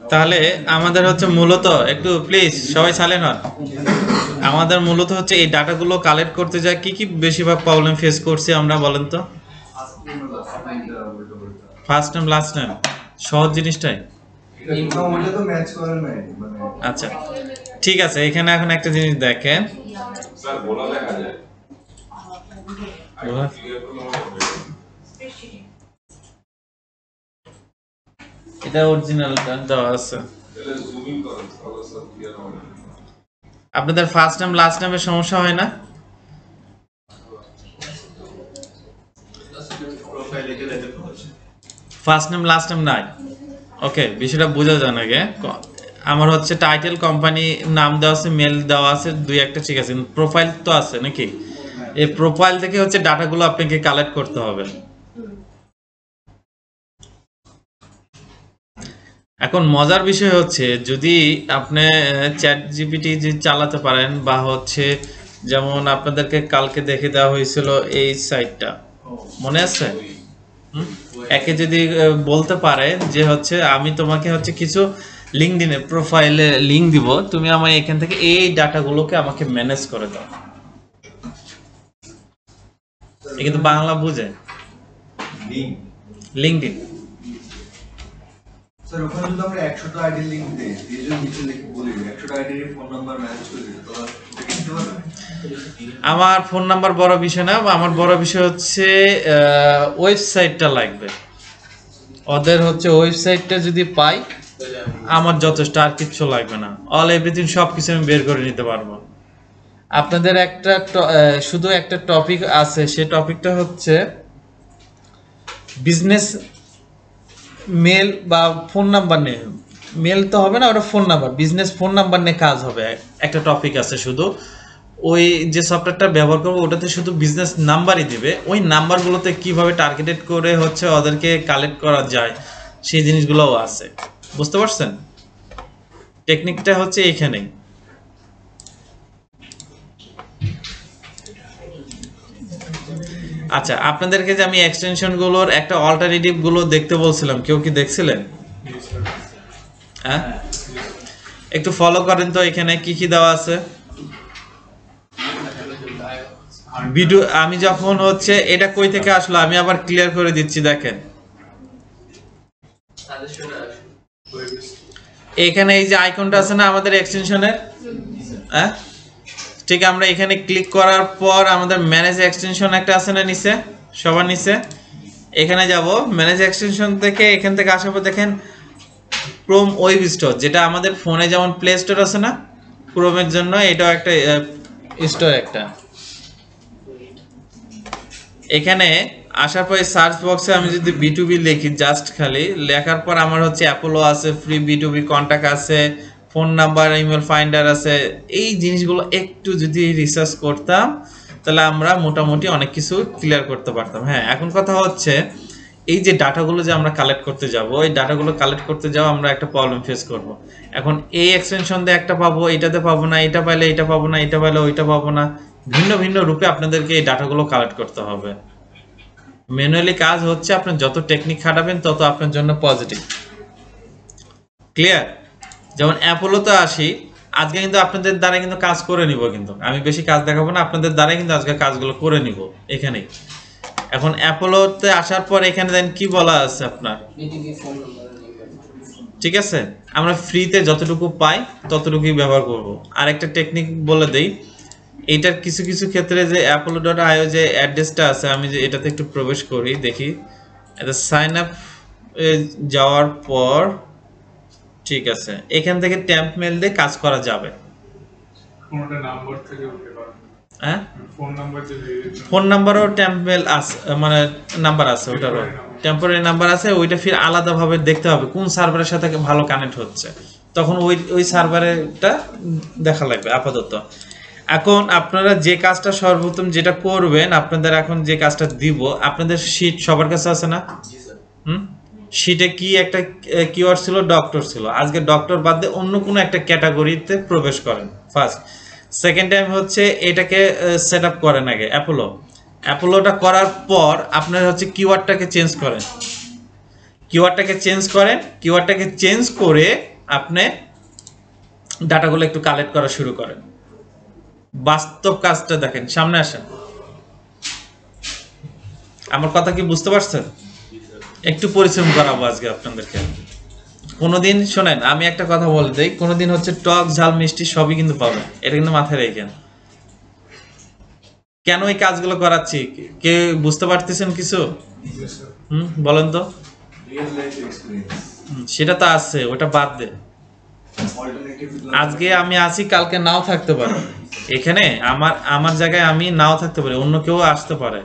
তাহলে আমাদের হচ্ছে মূলত একটু প্লিজ সবাই সাইলেন্ট হন। আমাদের মূলত হচ্ছে এই ডাটাগুলো কালেক্ট করতে যায় কি কি বেশিরভাগ প্রবলেম ফেস করছি আমরা, বলেন তো? ফার্স্ট নেম লাস্ট নেম সহজ জিনিসটাই। আচ্ছা ঠিক আছে, এখানে এখন একটা জিনিস দেখেন, এটা অরিজিনালটা দেওয়া আছে। আপনাদের ফার্স্ট নেম লাস্ট নেমের সমস্যা হয় না? ফার্স্ট নেম লাস্ট নেম নাই, ওকে, বিষয়টা বোঝা যায় না গে। আমার হচ্ছে টাইটেল কোম্পানি নাম দেওয়া আছে, মেল দেওয়া আছে, দুই একটা ঠিক আছে, প্রোফাইল তো আছে নাকি? এই প্রোফাইল থেকে হচ্ছে ডাটাগুলো আপনাকে কালেক্ট করতে হবে। এখন মজার বিষয় হচ্ছে যদি আপনি চ্যাট জিপিটি যে চালাতে পারেন, বা হচ্ছে যেমন আপনাদেরকে কালকে দেখে দেওয়া হয়েছিল এই সাইটটা, মনে আছে? একে যদি বলতে পারে যে হচ্ছে আমি তোমাকে হচ্ছে কিছু লিঙ্কডইনে প্রোফাইলে লিংক দিব, তুমি আমায় এখান থেকে এই ডাটাগুলোকে আমাকে ম্যানেজ করে দাও, এ কিন্তু বাংলা বুঝে। লিঙ্কডইন স্যার ওখানে যদি আমরা 100টা আইডি লিংক দেই, দিয়ে যদি নিচে লিখে বলি 100টা আইডির ফোন নাম্বার ম্যানেজ করে দিতে, তাহলে এটা কিনতে পারবে? আমার ফোন নাম্বার বড় বিষয় না, আমার বড় বিষয় হচ্ছে ওয়েবসাইটটা লাগবে। ওদের হচ্ছে ওয়েবসাইটটা যদি পাই আমার যথেষ্ট, আর কিচ্ছু লাগবে না। অল এভরিথিং সব কিছু আমি বের করে নিতে পারবো। আপনাদের একটা শুধু একটা টপিক আছে, সে টপিকটা হচ্ছে বিজনেস মেল বা ফোন নাম্বার নিয়ে। মেল তো হবে না, ওটা phone number, business phone number নিয়ে কাজ হবে। একটা টপিক আছে শুধু, ওই যে সফটওয়্যারটা ব্যবহার করবো ওটাতে শুধু বিজনেস নাম্বারই দিবে, ওই নাম্বারগুলোতে কিভাবে টার্গেটেড করে হচ্ছে ওদেরকে কালেক্ট করা যায় সেই জিনিসগুলোও আছে। বুঝতে পারছেন? টেকনিকটা হচ্ছে এইখানেই। আচ্ছা, আপনাদেরকে যে আমি এক্সটেনশনগুলোর একটা অল্টারনেটিভ গুলো দেখতে বলছিলাম, কেউ কি দেখছিলেন? হ্যাঁ, একটু ফলো করেন তো এখানে কি কি দেওয়া আছে। ভিডিও আমি যখন হচ্ছে এটা কই থেকে আসলো আমি আবার ক্লিয়ার করে দিচ্ছি, দেখেন এখানে এই যে আইকনটা আছে না আমাদের এক্সটেনশনের, হ্যাঁ ঠিক, আমরা এখানে ক্লিক করার পর আমাদের ম্যানেজ এক্সটেনশন একটা আছে না নিচে, সবার নিচে, এখানে যাব ম্যানেজ এক্সটেনশন থেকে, এখান থেকে আসার পর দেখেন ক্রোম ওয়েব স্টোর, যেটা আমাদের ফোনে যেমন প্লে স্টোর আছে না ক্রোমের জন্য, এটাও একটা স্টোর একটা। এখানে আসার পরে সার্চ বক্সে আমি যদি B2B লিখি, জাস্ট খালি লেখার পর আমার হচ্ছে অ্যাপোলো আছে, ফ্রি B2B কন্টাক্ট আছে, ফোন নাম্বার, ইমেল ফাইন্ডার আছে। এই জিনিসগুলো একটু যদি রিসার্চ করতাম তাহলে আমরা মোটামুটি অনেক কিছু ক্লিয়ার করতে পারতাম। হ্যাঁ, এখন কথা হচ্ছে এই যে ডাটাগুলো যে আমরা কালেক্ট করতে যাব, এই ডাটাগুলো কালেক্ট করতে যাও আমরা একটা প্রবলেম ফেস করব। এখন এই এক্সটেনশন দিয়ে একটা পাবো, এটাতে পাবো না, এটা পাইলে এটা পাবো না, এটা পাইলে ওইটা পাবো না, ভিন্ন ভিন্ন রূপে আপনাদেরকে এই ডাটাগুলো কালেক্ট করতে হবে। ম্যানুয়ালি কাজ হচ্ছে, আপনি যত টেকনিক খাটাবেন তত আপনার জন্য পজিটিভ। ক্লিয়ার? যেমন অ্যাপোলোতে আসি, আজকে কিন্তু আপনাদের দ্বারা কিন্তু কাজ করে নিব, কিন্তু আমি বেশি কাজ দেখাবো না, আপনাদের দ্বারাই কিন্তু আজকে কাজগুলো করে নিব এখানেই। এখন অ্যাপোলোতে আসার পর এখানে দেন কি বলা আছে আপনার, ঠিক আছে, আমরা ফ্রিতে যতটুকু পাই ততটুকুই ব্যবহার করব। আর একটা টেকনিক বলে দেই, এইটার কিছু কিছু ক্ষেত্রে যে apollo.io যে অ্যাড্রেসটা আছে, আমি যে এটাতে একটু প্রবেশ করি দেখি, এটা সাইন আপ যাওয়ার পর ঠিক আছে, এখান থেকে ট্যাম্প মেল দিয়ে কাজ করা যাবে। কোনটা নাম্বার থেকে উঠে পারবে? হ্যাঁ, ফোন নাম্বার যদি ফোন নাম্বারও ট্যাম্প মেল আছে, মানে নাম্বার আছে, ওটারও টেম্পোরারি নাম্বার আছে, ওইটা ফির আলাদাভাবে দেখতে হবে কোন সার্ভারের সাথে ভালো কানেক্ট হচ্ছে, তখন ওই সার্ভারেরটা দেখা লাগবে আপাতত। এখন আপনারা যে কাজটা সর্বপ্রথম যেটা করবেন, আপনাদের এখন যে কাজটা দিব, আপনাদের শীট সবার কাছে আছে না? শীটে কি একটা কিওয়ার্ড ছিল, ডক্টর ছিল, আজকে ডক্টর বাদ দিয়ে অন্য কোনো একটা ক্যাটাগরিতে প্রবেশ করেন ফার্স্ট। সেকেন্ড টাইম হচ্ছে এটাকে সেট আপ করেন আগে অ্যাপোলোটা করার পর আপনার হচ্ছে কিওয়ার্ডটাকে চেঞ্জ করেন। কিওয়ার্ডটাকে চেঞ্জ করেন, কিওয়ার্ডটাকে চেঞ্জ করে আপনি ডাটাগুলো একটু কালেক্ট করা শুরু করেন। বাস্তব কাজটা দেখেন, সামনে আসেন। আমার কথা কি বুঝতে পারছেন? একটু পরিশ্রম করাবো আজকে আপনাদেরকে। কোনোদিন শোনেন, আমি একটা কথা বলে দিই, কোনোদিন হচ্ছে টক ঝাল মিষ্টি সবই কিন্তু পাবেন, এটা কিন্তু মাথায় রেখেন। কেন এই কাজগুলো করাচ্ছি কে বুঝতে পারতেছেন কিছু? বলেন তো। রিয়েল লাইফ এক্সপেরিয়েন্স, সেটা তো আছে, ওটা বাদ দে। অল্টারনেটিভ আজকে আমি আছি, কালকে নাও থাকতে পারে এখানে, আমার জায়গায় আমি নাও থাকতে পারি, অন্য কেউ আসতে পারে।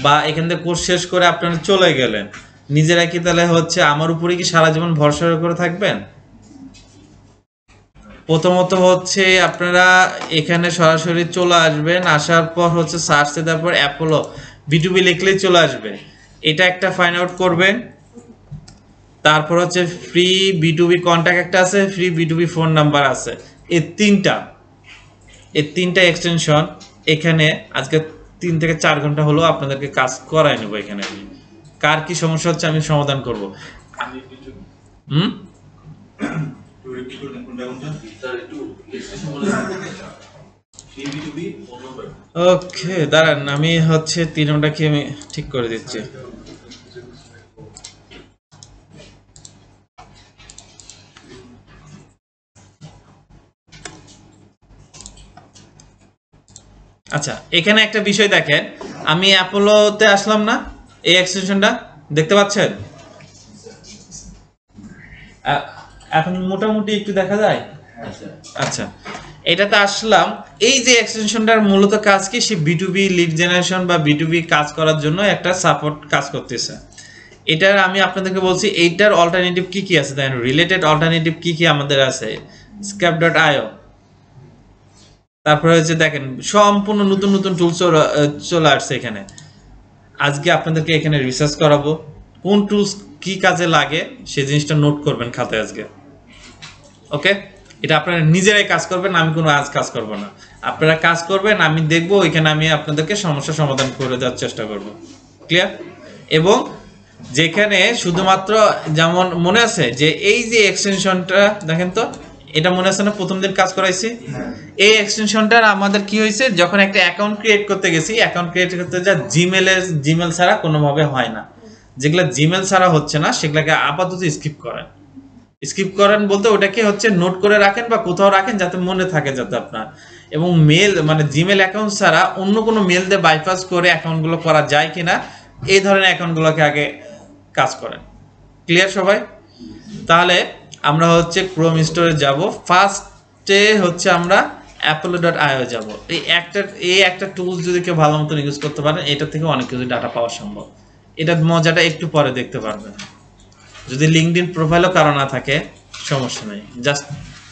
বা এখান থেকে কোর্স শেষ করে আপনারা চলে গেলেন, নিজেরা কি তাহলে হচ্ছে আমার উপরে কি সারা জীবন ভরসা করে থাকবেন? প্রথমত হচ্ছে আপনারা এখানে সরাসরি চলে আসবেন, আসার পর হচ্ছে সার্চে তারপর অ্যাপোলো বিটুবি লিখলেই চলে আসবে, এটা একটা ফাইন্ড আউট করবেন। তারপর হচ্ছে ফ্রি বিটুবি কন্ট্যাক্ট একটা আছে, ফ্রি বিটুবি ফোন নাম্বার আছে, এই তিনটা এক্সটেনশন এখানে আজকে 3 থেকে 4 ঘন্টা হলো আপনাদেরকে কাজ করাই নেব। এখানে কার কি সমস্যা হচ্ছে আমি সমাধান করব। ওকে দাঁড়ান, আমি হচ্ছে 3 ঘন্টাকে আমি ঠিক করে দিচ্ছি। আচ্ছা, এখানে একটা বিষয় দেখেন, আমি অ্যাপোলোতে আসলাম না, এই এক্সটেনশনটা দেখতে পাচ্ছেন? এখন মোটামুটি একটু দেখা যায়। আচ্ছা, এটাতে আসলাম। এই যে এক্সটেনশনটার মূলত কাজ কি, সে বিটুবি লিড জেনারেশন বা বিটুবি কাজ করার জন্য একটা সাপোর্ট কাজ করতেছে। এটার আমি আপনাদেরকে বলছি এইটার অল্টারনেটিভ কি কি আছে, দেখেন রিলেটেড অল্টারনেটিভ কি কি আমাদের আছে, scap.io। তারপরে হচ্ছে দেখেন সম্পূর্ণ নতুন নতুন টুলস চলে আসছে এখানে। আজকে আপনাদেরকে এখানে রিসার্চ করাবো, কোন টুলস কি কাজে লাগে সেই জিনিসটা নোট করবেন খাতায় আজকে। ওকে, এটা আপনারা নিজেরাই কাজ করবেন, আমি কোনো কাজ করব না, আপনারা কাজ করবেন, আমি দেখবো ওইখানে আমি আপনাদেরকে সমস্যা সমাধান করে দেওয়ার চেষ্টা করব। ক্লিয়ার? এবং যেখানে শুধুমাত্র যেমন মনে আছে যে এই যে এক্সটেনশনটা দেখেন তো, এটা মনে আছে না প্রথম দিন কাজ করাইছি? এই এক্সটেনশনটার আমাদের কি হয়েছে, যখন একটা অ্যাকাউন্ট ক্রিয়েট করতে গেছি, অ্যাকাউন্ট ক্রিয়েট করতে যা জিমেল ছাড়া কোনোভাবে হয় না। যেগুলা জিমেল ছাড়া হচ্ছে না সেগুলাকে আপাতত স্কিপ করেন বলতে ওটাকে হচ্ছে নোট করে রাখেন বা কোথাও রাখেন যাতে মনে থাকে, যাতে আপনার এবং মেল মানে জিমেল অ্যাকাউন্ট ছাড়া অন্য কোনো মেল দিয়ে বাইপাস করে অ্যাকাউন্টগুলো করা যায় কিনা এই ধরনের অ্যাকাউন্টগুলোকে আগে কাজ করেন। ক্লিয়ার সবাই? তাহলে আমরা হচ্ছে ক্রোম স্টোরে যাব, ফার্স্টে হচ্ছে আমরা apollo.io যাব। এই একটা টুলস যদি কেউ ভালো মতো ইউজ করতে পারেন, এটা থেকে অনেক কিছু ডাটা পাওয়া সম্ভব। এটার মজাটা একটু পরে দেখতে পারবেন। যদি লিঙ্কডইন প্রোফাইলও কারো না থাকে সমস্যা নেই, জাস্ট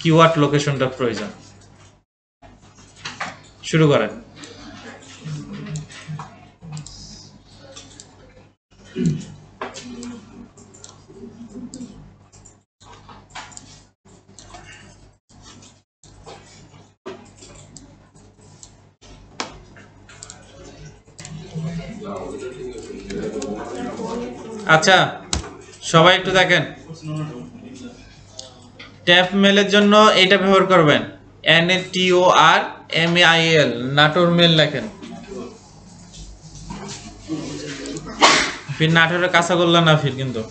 কিওয়ার্ড লোকেশনটা প্রয়োজন। শুরু করেন। আচ্ছা, সবাই একটু দেখেন, ট্যাপ মেলের জন্য এটা ব্যবহার করবেন, NATORMAIL, নাটোর মেল লেখেন। ফির নাটোরের কাঁচা করলাম না ফির কিন্তু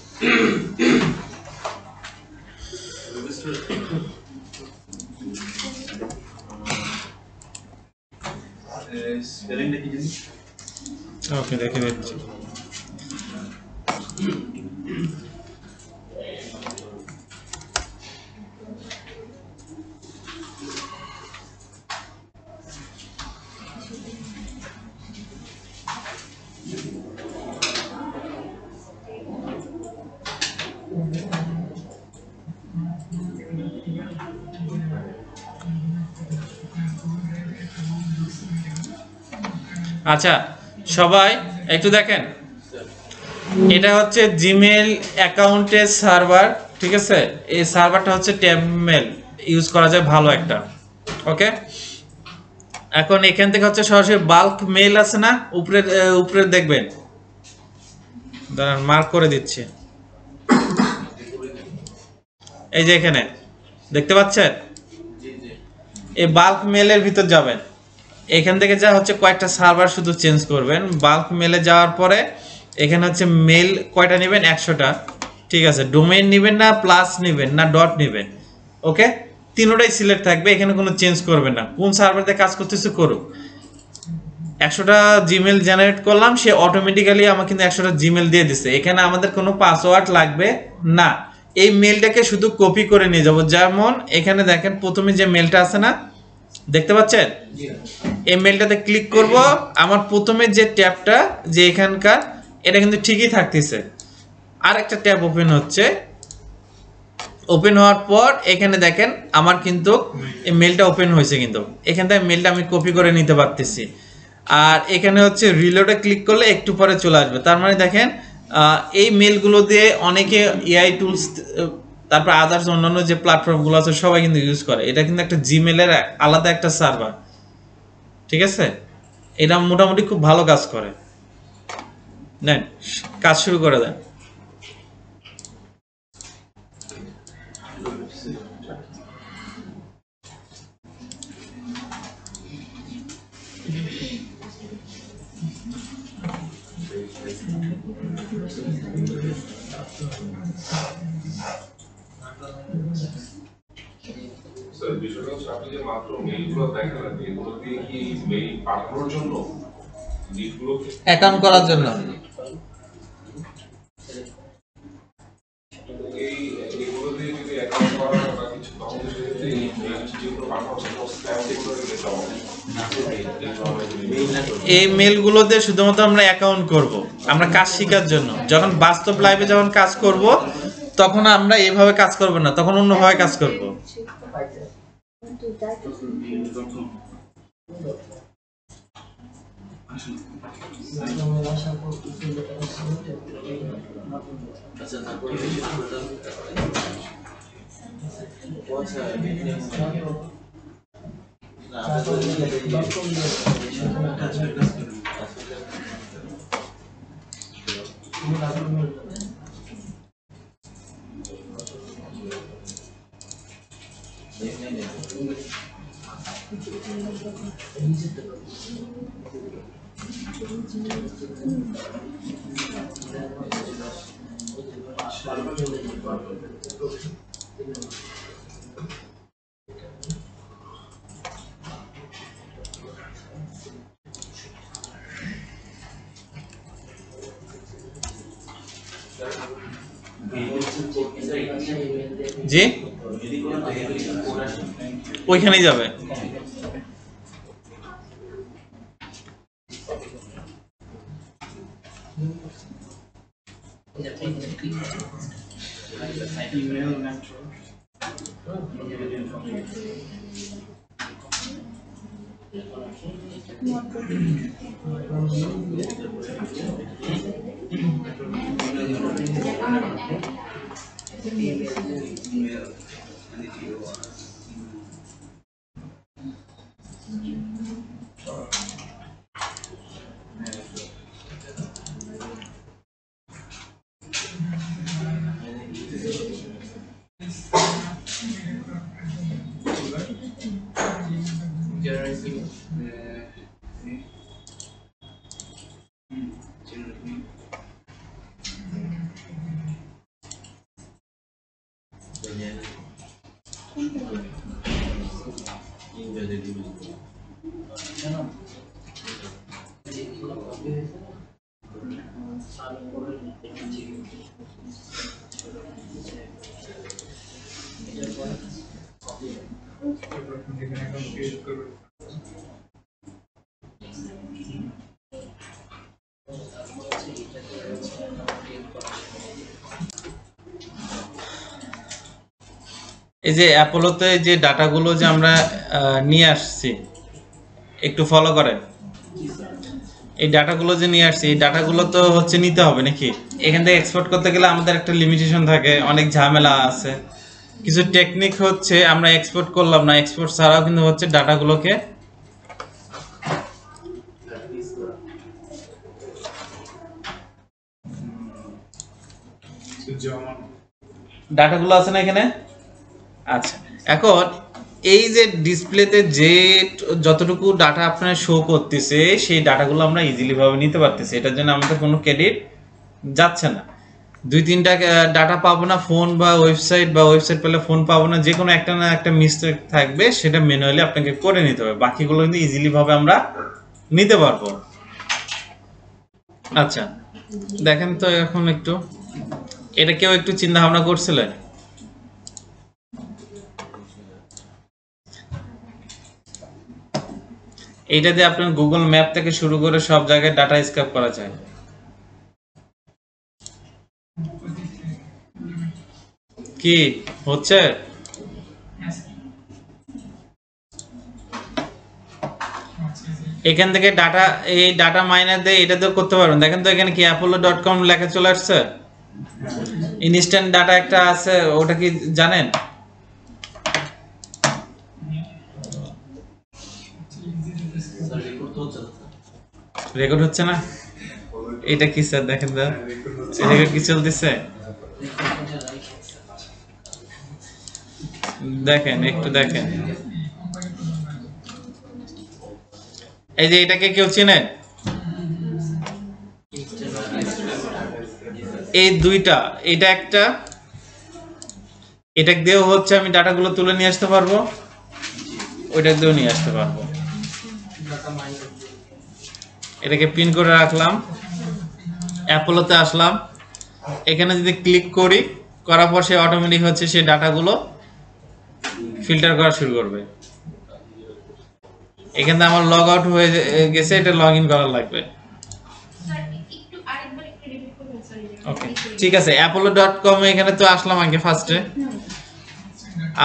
স্পেলিংটা কি জানি? ওকে, দেখে দিচ্ছি। আচ্ছা, সবাই একটু দেখেন, এটা হচ্ছে জিমেল অ্যাকাউন্টের সার্ভার, ঠিক আছে? এই সার্ভারটা হচ্ছে ট্যাব মেল ইউজ করা যায় ভালো একটা। ওকে, এখন এখান থেকে হচ্ছে সরাসরি বাল্ক মেল আছে না উপরে দেখবেন, দাঁড়ান মার্ক করে দিচ্ছি। এই যে এখানে দেখতে পাচ্ছেন, এই বাল্ক মেলের ভিতর যাবেন, এখান থেকে যা হচ্ছে কয়েকটা সার্ভার শুধু চেঞ্জ করবেন। বাল্ক মেলে যাওয়ার পরে এখানে হচ্ছে মেল কয়টা নেবেন, 100টা। ঠিক আছে, ডোমেইন নেবেন না প্লাস নেবেন না ডট নেবেন, ওকে, তিনোটাই সিলেক্ট থাকবে, এখানে কোনো চেঞ্জ করবেন না, কোন সার্ভারে কাজ করতেছে করুক। 100টা জিমেল জেনারেট করলাম, সে অটোমেটিক্যালি আমাকে কিন্তু 100টা জিমেল দিয়ে দিচ্ছে, এখানে আমাদের কোনো পাসওয়ার্ড লাগবে না। এই মেলটাকে শুধু কপি করে নিয়ে যাব, যেমন এখানে দেখেন প্রথমে যে মেলটা আছে না, দেখতে পাচ্ছেন, এই মেলটাতে ক্লিক করব, আমার প্রথমে যে ট্যাবটা যে এখানকার, এটা কিন্তু ঠিকই থাকতেছে। আর একটা ট্যাব ওপেন হচ্ছে, ওপেন হওয়ার পর এখানে দেখেন আমার কিন্তু এই মেলটা ওপেন হয়েছে, কিন্তু এখান থেকে মেলটা আমি কপি করে নিতে পারতেছি। আর এখানে হচ্ছে রিলোডে ক্লিক করলে একটু পরে চলে আসবে। তার মানে দেখেন এই মেলগুলো দিয়ে অনেকে এআই টুলস, তারপর আদার্স অন্যান্য যে প্ল্যাটফর্মগুলো আছে সবাই কিন্তু ইউজ করে। এটা কিন্তু একটা জিমেলের আলাদা একটা সার্ভার, ঠিক আছে, এটা মোটামুটি খুব ভালো কাজ করে। নেন কাজ শুরু করে দেন। স্যার বিষয়টা হচ্ছে আপনি যে মাত্র মেইলগুলো দেখালেন এগুলো দিয়ে কি মেইল পাঠানোর জন্য লিডগুলোকে অ্যাকাউন্ট করার জন্য। এই এগুলো দিয়ে যদি অ্যাকাউন্ট করা বা কিছু তখন সেক্ষেত্রে এই মেইল যেগুলো পাঠানো হচ্ছে স্প্যাম যেগুলো যেটা এই মেলগুলোতে শুধুমাত্র আমরা অ্যাকাউন্ট করব, আমরা কাজ শেখার জন্য। যখন বাস্তব লাইভে যখন কাজ করব তখন আমরা এভাবে কাজ করব না, তখন অন্যভাবে কাজ করব। জি ওইখানেই যাবে। যেখানে এখন ক্রিয়েট করবে এই যে অ্যাপোলোতে যে ডাটাগুলো যে আমরা নিয়ে আসছি, একটু ফলো করেন। এই ডাটাগুলো যে নিয়ে আসছি, এই ডাটাগুলো তো হচ্ছে নিতে হবে নাকি? এখান থেকে এক্সপোর্ট করতে গেলে আমাদের একটা লিমিটেশন থাকে, অনেক ঝামেলা আছে। কিছু টেকনিক হচ্ছে আমরা এক্সপোর্ট করলাম না, এক্সপোর্ট ছাড়াও কিন্তু হচ্ছে ডাটাগুলোকে যেমন ডাটাগুলো আছে না এখানে, আচ্ছা, এখন এই যে ডিসপ্লেতে যে যতটুকু ডাটা আপনার শো করতেছে সেই ডাটাগুলো আমরা ইজিলি ভাবে নিতে পারতেছি, এটার জন্য আমাদের কোনো ক্রেডিট যাচ্ছে না। দুই তিনটা ডাটা পাবো না ফোন বা ওয়েবসাইট, বা ওয়েবসাইট পেলে ফোন পাবো না, যে কোনো একটা না একটা মিস্টেক থাকবে, সেটা ম্যানুয়ালি আপনাকে করে নিতে হবে, বাকিগুলো কিন্তু ইজিলি ভাবে আমরা নিতে পারবো। আচ্ছা দেখেন তো এখন একটু, এটা কেউ একটু চিন্তা ভাবনা করছিলেন? এইটা দিয়ে আপনার গুগল ম্যাপ থেকে শুরু করে সব জায়গায় ডাটা স্ক্যাপ করা যায়। কি হচ্ছে? এখান থেকে ডাটা, এই ডাটা মাইনার দিয়ে এটা তো করতে পারবেন। দেখেন তো এখানে কি apollo.com লেখা চলে আসছে, ইনস্ট্যান্ট ডাটা একটা আছে, ওটা কি জানেন? রেকর্ড হচ্ছে না, এটা কি স্যার? দেখেন তো রেকর্ড কি চলতেছে, দেখেন একটু দেখেন। এই যে এটাকে কেউ চেনে? এই দুইটা, এটা একটা, এটা দিয়েও হচ্ছে আমি ডাটাগুলো তুলে নিয়ে আসতে পারবো, ওইটা দিয়েও নিয়ে আসতে পারবো। এটাকে পিন করে রাখলাম, অ্যাপোলোতে আসলাম, এখানে যদি ক্লিক করি, করার পর সে অটোমেটিক হচ্ছে সেই ডাটাগুলো ফিল্টার করা শুরু করবে। এখানে আমার লগ আউট হয়ে গেছে, এটা লগ ইন করা লাগবে। ওকে ঠিক আছে, apollo.com এখানে তো আসলাম আগে ফার্স্টে,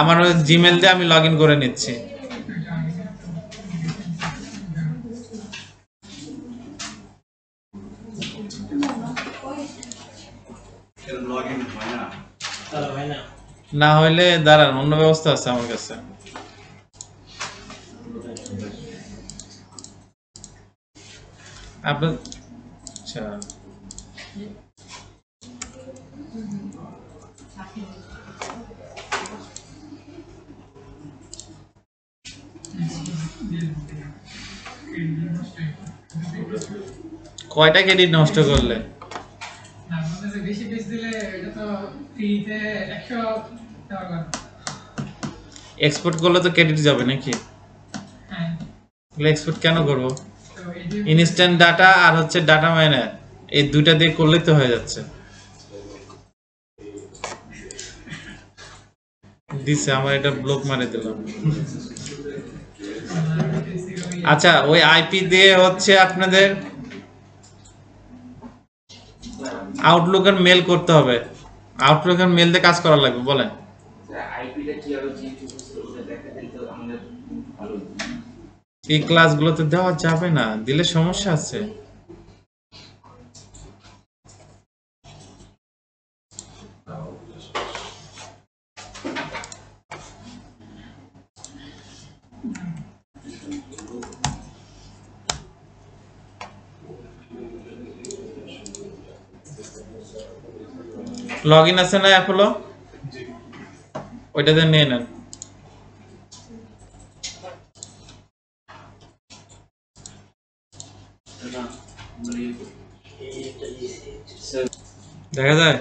আমার জিমেল দিয়ে আমি লগ ইন করে নিচ্ছি। না হইলে দাঁড়ান, অন্য ব্যবস্থা আছে আমার কাছে। আপনার আচ্ছা কয়টা ক্রেডিট নষ্ট করলে? বেশি পেজ দিলে এটা তো ফ্রিতে 100 টাকা। এক্সপোর্ট করলে তো ক্রেডিট যাবে নাকি? হ্যাঁ, তাহলে এক্সপোর্ট কেন করব? তো এই যে ইনস্ট্যান্ট ডাটা আর হচ্ছে ডাটা মাইনার, এই দুইটা দিয়ে করলেই তো হয়ে যাচ্ছে। দিছে, আমার এটা ব্লক মারে দিলাম। আচ্ছা ওই আইপি দিয়ে হচ্ছে আপনাদের আউটলুকের মেল করতে হবে, আউটলুকের মেল দিয়ে কাজ করা লাগবে। বলেন আইপিটা কিভাবে চেঞ্জ করছে ওটা দেখা দিলে আমাদের ভালো হতো। এই ক্লাসগুলোতে দেওয়া যাবে না, দিলে সমস্যা আছে। লগ ইন আছে না অ্যাপোলো, ওইটাতে নিয়ে নেন। দেখা যায়